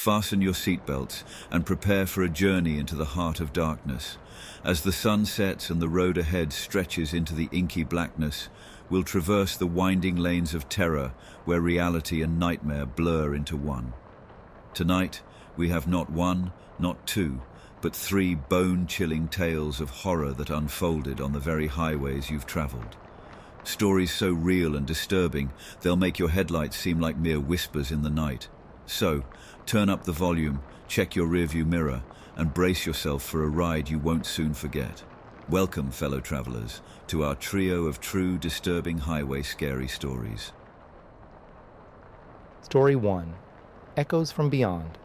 Fasten your seatbelts and prepare for a journey into the heart of darkness. As the sun sets and the road ahead stretches into the inky blackness, we'll traverse the winding lanes of terror where reality and nightmare blur into one. Tonight, we have not one, not two, but three bone-chilling tales of horror that unfolded on the very highways you've traveled. Stories so real and disturbing, they'll make your headlights seem like mere whispers in the night. So, turn up the volume, check your rearview mirror, and brace yourself for a ride you won't soon forget. Welcome, fellow travelers, to our trio of true, disturbing highway scary stories. Story 1. Echoes from Beyond.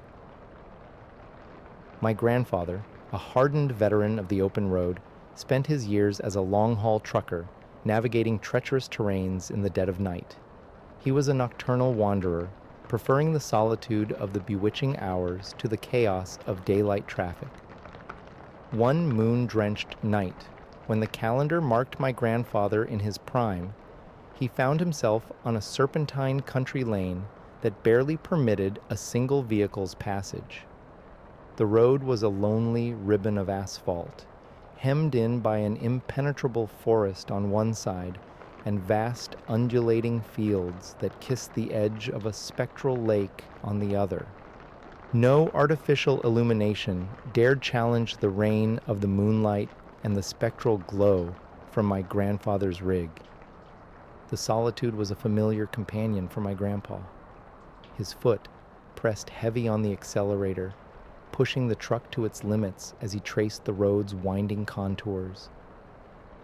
My grandfather, a hardened veteran of the open road, spent his years as a long-haul trucker, navigating treacherous terrains in the dead of night. He was a nocturnal wanderer, preferring the solitude of the bewitching hours to the chaos of daylight traffic. One moon-drenched night, when the calendar marked my grandfather in his prime, he found himself on a serpentine country lane that barely permitted a single vehicle's passage. The road was a lonely ribbon of asphalt, hemmed in by an impenetrable forest on one side and vast undulating fields that kissed the edge of a spectral lake on the other. No artificial illumination dared challenge the reign of the moonlight and the spectral glow from my grandfather's rig. The solitude was a familiar companion for my grandpa. His foot pressed heavy on the accelerator, pushing the truck to its limits as he traced the road's winding contours.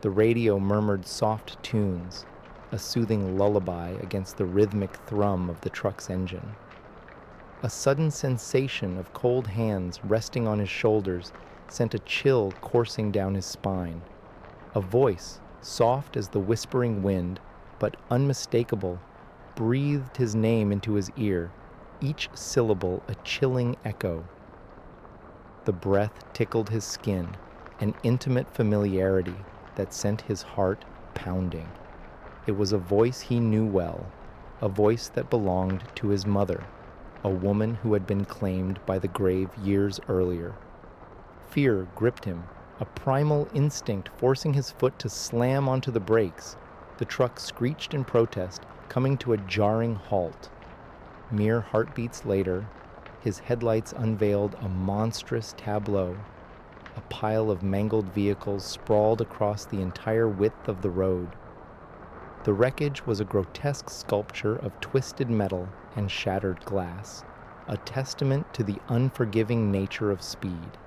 The radio murmured soft tunes, a soothing lullaby against the rhythmic thrum of the truck's engine. A sudden sensation of cold hands resting on his shoulders sent a chill coursing down his spine. A voice, soft as the whispering wind, but unmistakable, breathed his name into his ear, each syllable a chilling echo. The breath tickled his skin, an intimate familiarity that sent his heart pounding. It was a voice he knew well, a voice that belonged to his mother, a woman who had been claimed by the grave years earlier. Fear gripped him, a primal instinct forcing his foot to slam onto the brakes. The truck screeched in protest, coming to a jarring halt. Mere heartbeats later, his headlights unveiled a monstrous tableau. A pile of mangled vehicles sprawled across the entire width of the road. The wreckage was a grotesque sculpture of twisted metal and shattered glass, a testament to the unforgiving nature of speed.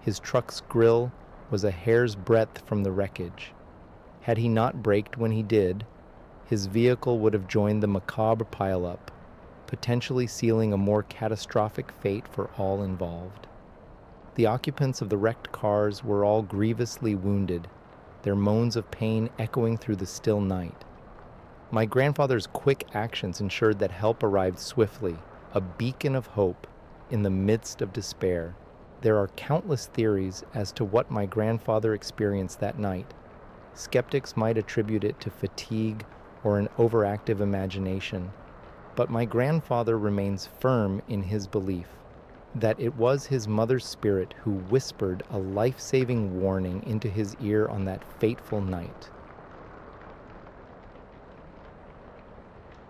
His truck's grille was a hair's breadth from the wreckage. Had he not braked when he did, his vehicle would have joined the macabre pileup, potentially sealing a more catastrophic fate for all involved. The occupants of the wrecked cars were all grievously wounded, their moans of pain echoing through the still night. My grandfather's quick actions ensured that help arrived swiftly, a beacon of hope in the midst of despair. There are countless theories as to what my grandfather experienced that night. Skeptics might attribute it to fatigue or an overactive imagination, but my grandfather remains firm in his belief that it was his mother's spirit who whispered a life-saving warning into his ear on that fateful night.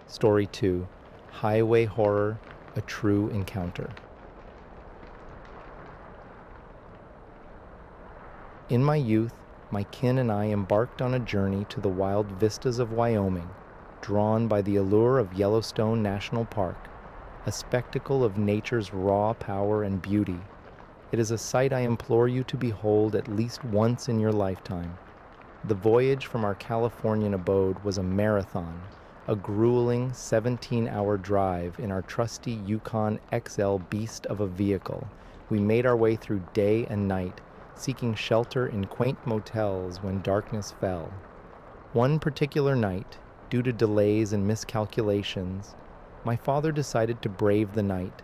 Story 2. Highway Horror, a True Encounter. In my youth, my kin and I embarked on a journey to the wild vistas of Wyoming, drawn by the allure of Yellowstone National Park, a spectacle of nature's raw power and beauty. It is a sight I implore you to behold at least once in your lifetime. The voyage from our Californian abode was a marathon, a grueling 17-hour drive in our trusty Yukon XL beast of a vehicle. We made our way through day and night, seeking shelter in quaint motels when darkness fell. One particular night, due to delays and miscalculations, my father decided to brave the night,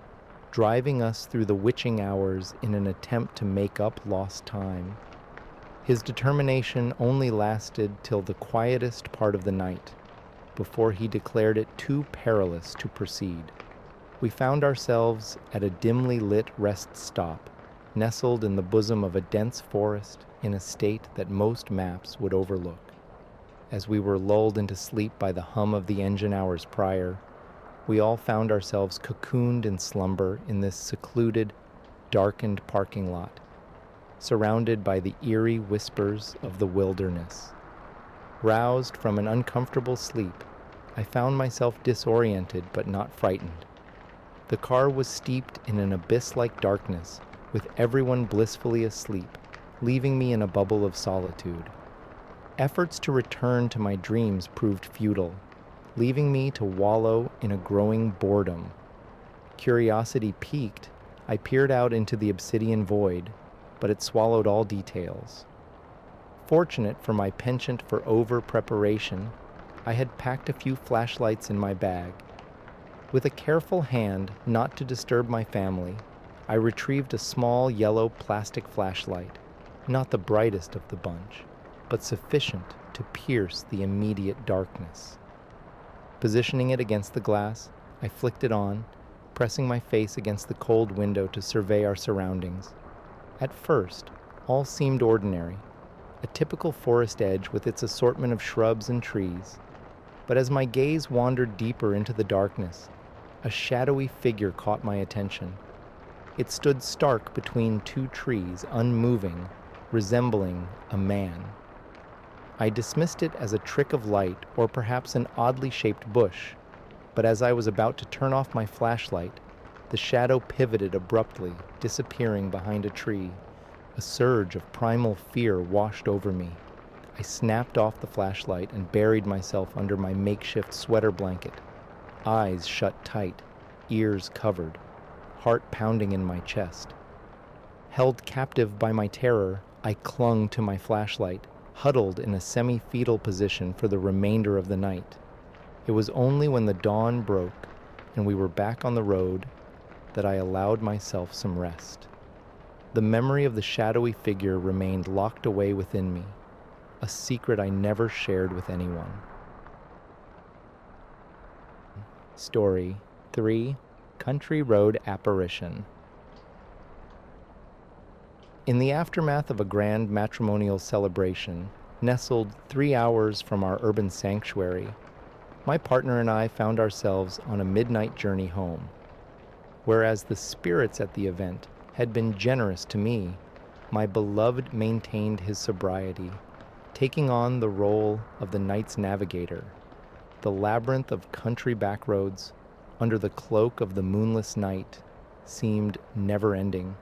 driving us through the witching hours in an attempt to make up lost time. His determination only lasted till the quietest part of the night, before he declared it too perilous to proceed. We found ourselves at a dimly lit rest stop, nestled in the bosom of a dense forest in a state that most maps would overlook. As we were lulled into sleep by the hum of the engine hours prior, we all found ourselves cocooned in slumber in this secluded, darkened parking lot, surrounded by the eerie whispers of the wilderness. Roused from an uncomfortable sleep, I found myself disoriented but not frightened. The car was steeped in an abyss-like darkness, with everyone blissfully asleep, leaving me in a bubble of solitude. Efforts to return to my dreams proved futile, leaving me to wallow in a growing boredom. Curiosity piqued, I peered out into the obsidian void, but it swallowed all details. Fortunate for my penchant for over-preparation, I had packed a few flashlights in my bag. With a careful hand not to disturb my family, I retrieved a small yellow plastic flashlight, not the brightest of the bunch, but sufficient to pierce the immediate darkness. Positioning it against the glass, I flicked it on, pressing my face against the cold window to survey our surroundings. At first, all seemed ordinary, a typical forest edge with its assortment of shrubs and trees. But as my gaze wandered deeper into the darkness, a shadowy figure caught my attention. It stood stark between two trees, unmoving, resembling a man. I dismissed it as a trick of light or perhaps an oddly shaped bush, but as I was about to turn off my flashlight, the shadow pivoted abruptly, disappearing behind a tree. A surge of primal fear washed over me. I snapped off the flashlight and buried myself under my makeshift sweater blanket. Eyes shut tight, ears covered, heart pounding in my chest. Held captive by my terror, I clung to my flashlight, huddled in a semi-fetal position for the remainder of the night. It was only when the dawn broke and we were back on the road that I allowed myself some rest. The memory of the shadowy figure remained locked away within me, a secret I never shared with anyone. Story 3: Country Road Apparition. In the aftermath of a grand matrimonial celebration, nestled 3 hours from our urban sanctuary, my partner and I found ourselves on a midnight journey home. Whereas the spirits at the event had been generous to me, my beloved maintained his sobriety, taking on the role of the night's navigator. The labyrinth of country backroads, under the cloak of the moonless night, seemed never-ending.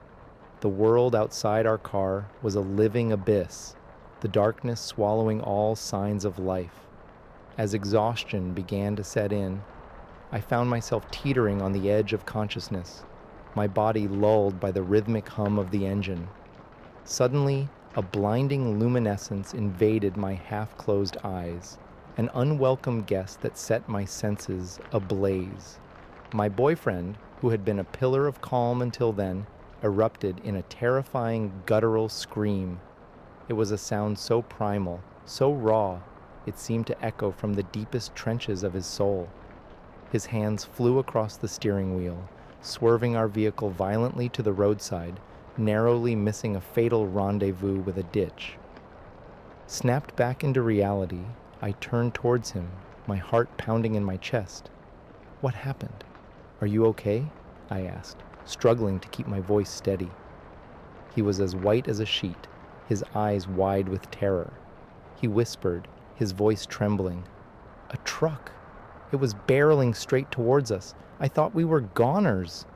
The world outside our car was a living abyss, the darkness swallowing all signs of life. As exhaustion began to set in, I found myself teetering on the edge of consciousness, my body lulled by the rhythmic hum of the engine. Suddenly, a blinding luminescence invaded my half-closed eyes, an unwelcome guest that set my senses ablaze. My boyfriend, who had been a pillar of calm until then, erupted in a terrifying guttural scream. It was a sound so primal, so raw, it seemed to echo from the deepest trenches of his soul. His hands flew across the steering wheel, swerving our vehicle violently to the roadside, narrowly missing a fatal rendezvous with a ditch. Snapped back into reality, I turned towards him, my heart pounding in my chest. "What happened? Are you okay?" I asked, struggling to keep my voice steady. He was as white as a sheet, his eyes wide with terror. He whispered, his voice trembling, "A truck! It was barreling straight towards us. I thought we were goners."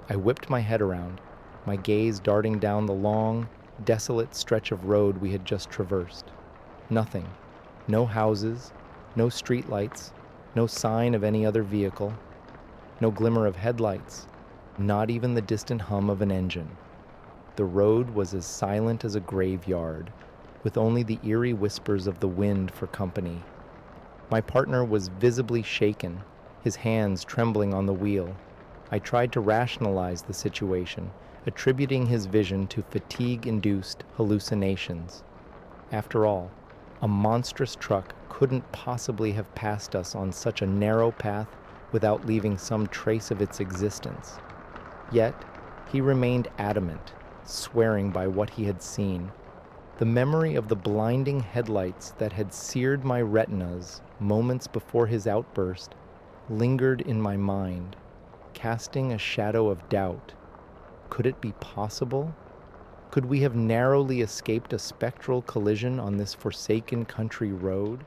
I whipped my head around, my gaze darting down the long, desolate stretch of road we had just traversed. Nothing. No houses, no streetlights, no sign of any other vehicle, no glimmer of headlights, not even the distant hum of an engine. The road was as silent as a graveyard, with only the eerie whispers of the wind for company. My partner was visibly shaken, his hands trembling on the wheel. I tried to rationalize the situation, attributing his vision to fatigue-induced hallucinations. After all, a monstrous truck couldn't possibly have passed us on such a narrow path without leaving some trace of its existence. Yet, he remained adamant, swearing by what he had seen. The memory of the blinding headlights that had seared my retinas moments before his outburst lingered in my mind, casting a shadow of doubt. Could it be possible? Could we have narrowly escaped a spectral collision on this forsaken country road?